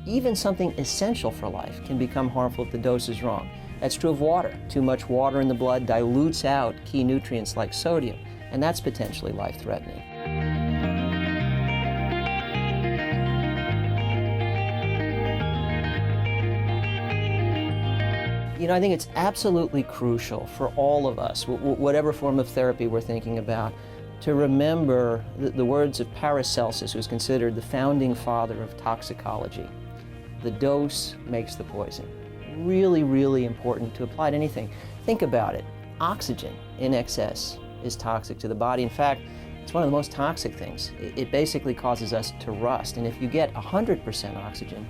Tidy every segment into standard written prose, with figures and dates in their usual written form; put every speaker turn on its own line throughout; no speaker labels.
even something essential for life can become harmful if the dose is wrong. That's true of water. Too much water in the blood dilutes out key nutrients like sodium, and that's potentially life-threatening. I think it's absolutely crucial for all of us, whatever form of therapy we're thinking about, to remember the words of Paracelsus, who's considered the founding father of toxicology. The dose makes the poison. Really, really important to apply to anything. Think about it. Oxygen in excess is toxic to the body. In fact, it's one of the most toxic things. It basically causes us to rust. And if you get 100% oxygen,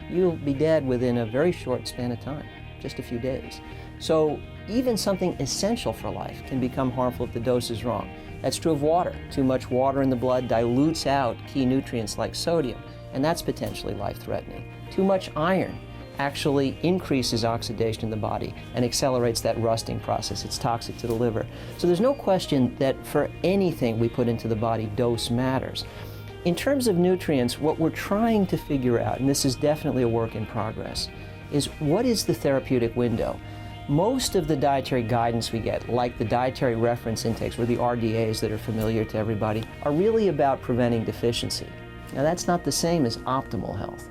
you'll be dead within a very short span of time, just a few days. So even something essential for life can become harmful if the dose is wrong. That's true of water. Too much water in the blood dilutes out key nutrients like sodium, and that's potentially life-threatening. Too much iron actually increases oxidation in the body and accelerates that rusting process. It's toxic to the liver. So there's no question that for anything we put into the body, dose matters. In terms of nutrients, what we're trying to figure out, and this is definitely a work in progress, is what is the therapeutic window? Most of the dietary guidance we get, like the dietary reference intakes or the RDAs that are familiar to everybody, are really about preventing deficiency. Now that's not the same as optimal health.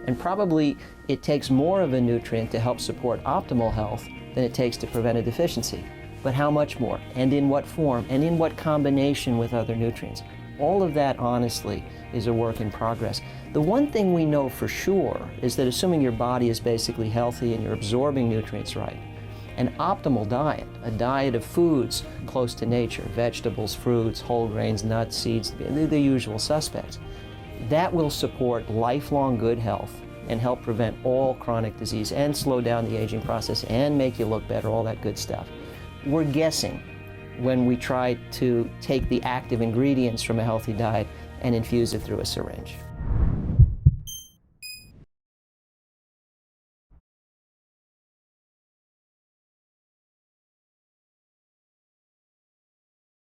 And probably it takes more of a nutrient to help support optimal health than it takes to prevent a deficiency. But how much more? And in what form? And in what combination with other nutrients? All of that, honestly, is a work in progress. The one thing we know for sure is that assuming your body is basically healthy and you're absorbing nutrients right, an optimal diet, a diet of foods close to nature, vegetables, fruits, whole grains, nuts, seeds, the usual suspects, that will support lifelong good health and help prevent all chronic disease and slow down the aging process and make you look better, all that good stuff. We're guessing when we try to take the active ingredients from a healthy diet and infuse it through a syringe.